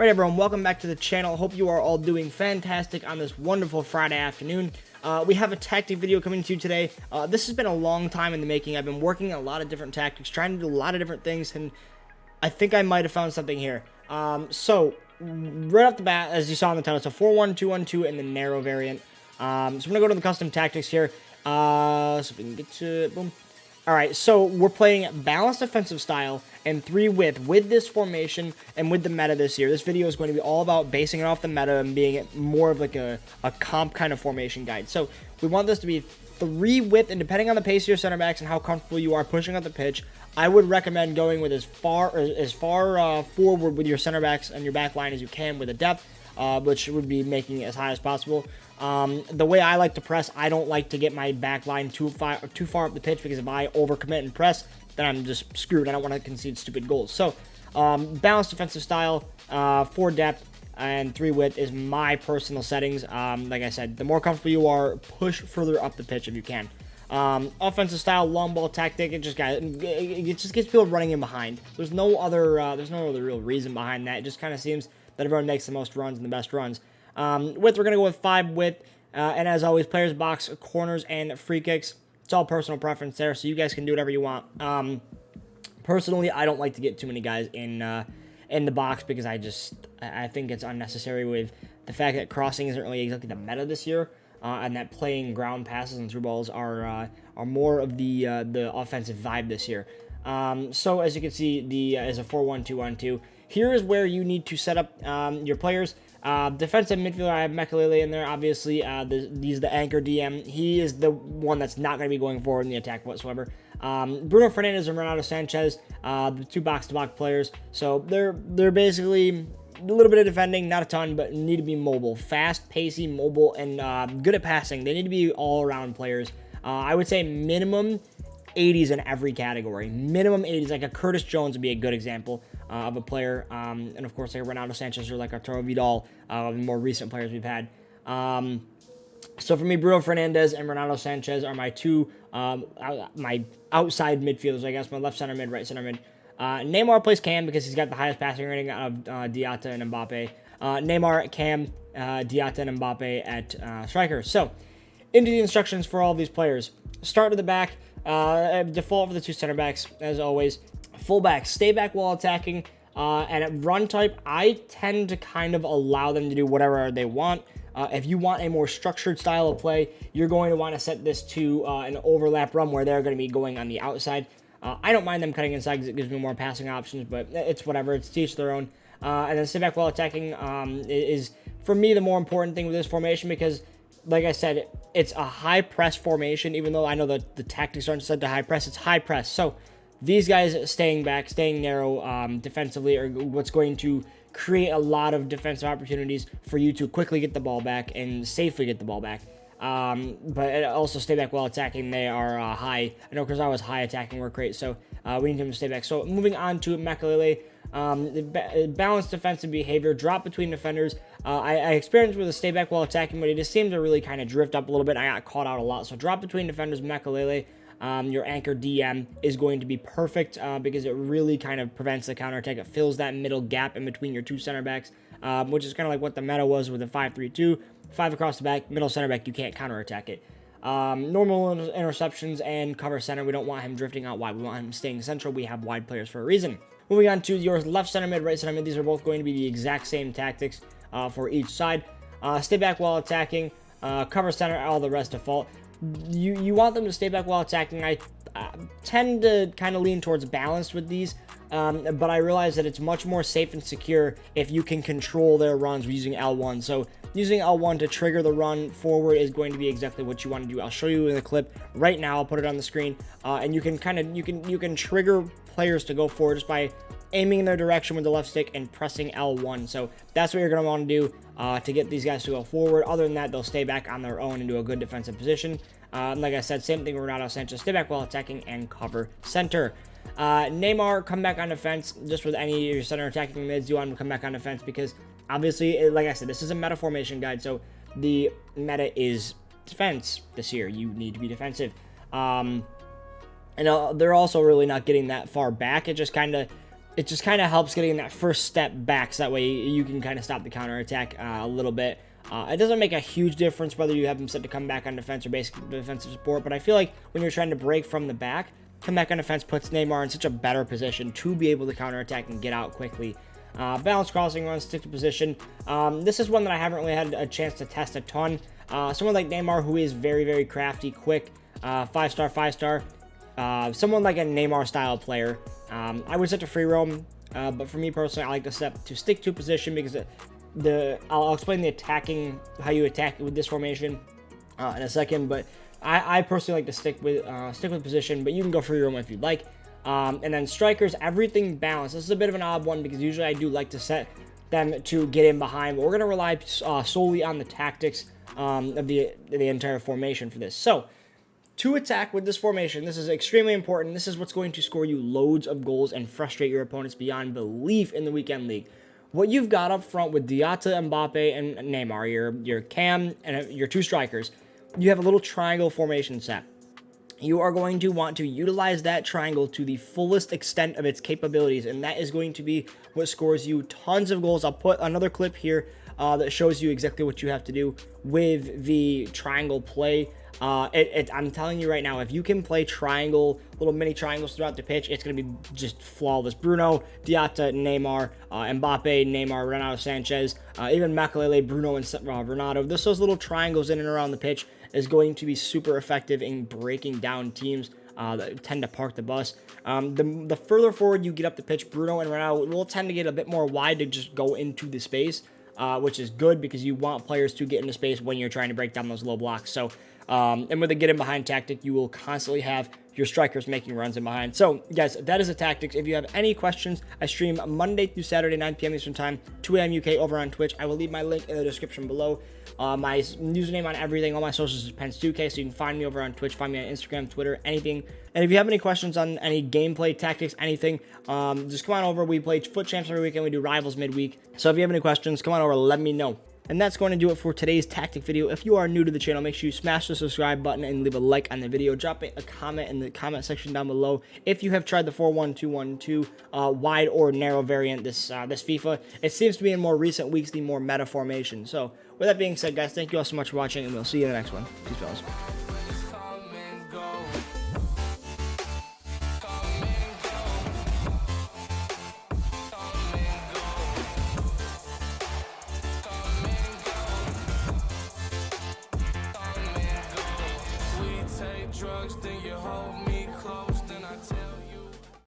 Right, everyone, welcome back to the channel. Hope you are all doing fantastic on this wonderful Friday afternoon. We have a tactic video coming to you today. This has been a long time in the making. I've been working a lot of different tactics, trying to do a lot of different things, and I think I might have found something here. So, right off the bat, as you saw in the title, it's a 4-1-2-1-2 in the narrow variant. So I'm going to go to the custom tactics here. So if we can get to it, boom. Alright, so we're playing balanced defensive style and 3 with this formation and with the meta this year. This video is going to be all about basing it off the meta and being more of like a comp kind of formation guide. So we want this to be 3 width, and depending on the pace of your center backs and how comfortable you are pushing up the pitch, I would recommend going with as far forward with your center backs and your back line as you can with a depth, which would be making it as high as possible. The way I like to press, I don't like to get my back line too far up the pitch, because if I overcommit and press, then I'm just screwed. I don't want to concede stupid goals. So, balanced defensive style, 4 depth, and 3 width is my personal settings. Like I said, the more comfortable you are, push further up the pitch if you can. Offensive style, long ball tactic. It just gets people running in behind. There's no other real reason behind that. It just kind of seems that everyone makes the most runs and the best runs. Width, we're going to go with 5 width, and as always, players box, corners, and free kicks. It's all personal preference there, so you guys can do whatever you want. Personally, I don't like to get too many guys in the box, because I think it's unnecessary with the fact that crossing isn't really exactly the meta this year, and that playing ground passes and through balls are more of the offensive vibe this year. So as you can see, as a 4-1-2-1-2. Here is where you need to set up your players. Defensive midfielder, I have Mekalele in there, obviously. He's the anchor DM. He is the one that's not going to be going forward in the attack whatsoever. Bruno Fernandes and Renato Sanchez, the 2 box-to-box players. So they're basically a little bit of defending, not a ton, but need to be mobile. Fast, pacey, mobile, and good at passing. They need to be all-around players. I would say minimum 80s in every category. Minimum 80s, like a Curtis Jones would be a good example of a player. And of course, like Renato Sanchez or like Arturo Vidal, the more recent players we've had. So for me, Bruno Fernandes and Renato Sanchez are my 2, my outside midfielders, I guess, my left center mid, right center mid. Neymar plays Cam because he's got the highest passing rating out of Diatta and Mbappe. Neymar, Cam, Diatta, and Mbappe at striker. So, into the instructions for all of these players. Start to the back. Default for the 2 center backs, as always. Fullbacks, stay back while attacking. And at run type, I tend to kind of allow them to do whatever they want. If you want a more structured style of play, you're going to want to set this to an overlap run where they're going to be going on the outside. I don't mind them cutting inside because it gives me more passing options, but it's whatever. It's to each their own. And then stay back while attacking is, for me, the more important thing with this formation, because, like I said, it's a high press formation. Even though I know that the tactics aren't set to high press, it's high press. So these guys staying back, staying narrow defensively are what's going to create a lot of defensive opportunities for you to quickly get the ball back and safely get the ball back. But also stay back while attacking. They are high. I know Kurzawa's high attacking work rate, so we need him to stay back. So moving on to Mekalele. Balanced defensive behavior, drop between defenders. I experienced with a stay back while attacking, but it just seemed to really kind of drift up a little bit. I got caught out a lot. So drop between defenders, Mekalele. Your anchor DM is going to be perfect because it really kind of prevents the counterattack. It fills that middle gap in between your 2 center backs, which is kind of like what the meta was with the 5-3-2. 5 across the back, middle center back, you can't counterattack it. Normal interceptions and cover center, we don't want him drifting out wide. We want him staying central. We have wide players for a reason. Moving on to your left center mid, right center mid. These are both going to be the exact same tactics for each side. Stay back while attacking. Cover center, all the rest default. You want them to stay back while attacking. I tend to kind of lean towards balanced with these, but I realize that it's much more safe and secure if you can control their runs using L1. So using L1 to trigger the run forward is going to be exactly what you want to do. I'll show you in the clip right now. I'll put it on the screen, and you can trigger players to go forward just by aiming in their direction with the left stick and pressing L1. So that's what you're going to want to do to get these guys to go forward. Other than that, they'll stay back on their own and do a good defensive position. Like I said, same thing with Renato Sanchez. Stay back while attacking and cover center. Neymar, come back on defense. Just with any of your center attacking mids, you want him to come back on defense because, obviously, like I said, this is a meta formation guide, so the meta is defense this year. You need to be defensive. And they're also really not getting that far back. It just kind of it just kind of helps getting that first step back, so that way you can kind of stop the counterattack a little bit. It doesn't make a huge difference whether you have him set to come back on defense or basic defensive support, but I feel like when you're trying to break from the back, come back on defense puts Neymar in such a better position to be able to counterattack and get out quickly. Balanced crossing runs, stick to position. This is one that I haven't really had a chance to test a ton. Someone like Neymar, who is very, very crafty, quick, 5-star, 5-star. Someone like a Neymar style player. I would set to free roam, but for me personally, I like to set to stick to position because I'll explain the attacking, how you attack with this formation in a second. But I personally like to stick with position, but you can go free roam if you'd like. And then strikers, everything balanced. This is a bit of an odd one because usually I do like to set them to get in behind, but we're going to rely solely on the tactics of the entire formation for this. So, to attack with this formation, this is extremely important. This is what's going to score you loads of goals and frustrate your opponents beyond belief in the weekend league. What you've got up front with Diatta, Mbappe, and Neymar, your cam and your two strikers, you have a little triangle formation set. You are going to want to utilize that triangle to the fullest extent of its capabilities, and that is going to be what scores you tons of goals. I'll put another clip here that shows you exactly what you have to do with the triangle play. I'm telling you right now, if you can play little mini triangles throughout the pitch, it's going to be just flawless. Bruno, Diatta, Neymar, Mbappe, Neymar, Renato Sanchez, even Makelele, Bruno, and Renato. Those little triangles in and around the pitch is going to be super effective in breaking down teams that tend to park the bus. The further forward you get up the pitch, Bruno and Renato will tend to get a bit more wide to just go into the space, which is good because you want players to get into space when you're trying to break down those low blocks. So, and with a get in behind tactic, you will constantly have your strikers making runs in behind. So, guys, that is the tactics. If you have any questions, I stream Monday through Saturday, 9 p.m. Eastern Time, 2 a.m. UK over on Twitch. I will leave my link in the description below. My username on everything, all my socials is pence2k, so you can find me over on Twitch, find me on Instagram, Twitter, anything. And if you have any questions on any gameplay, tactics, anything, just come on over. We play FUT Champs every weekend. We do Rivals midweek. So if you have any questions, come on over, let me know. And that's going to do it for today's tactic video. If you are new to the channel, make sure you smash the subscribe button and leave a like on the video. Drop a comment in the comment section down below if you have tried the 4-1-2-1-2 wide or narrow variant this FIFA. It seems to be in more recent weeks the more meta formation. So with that being said, guys, thank you all so much for watching, and we'll see you in the next one. Peace, fellas.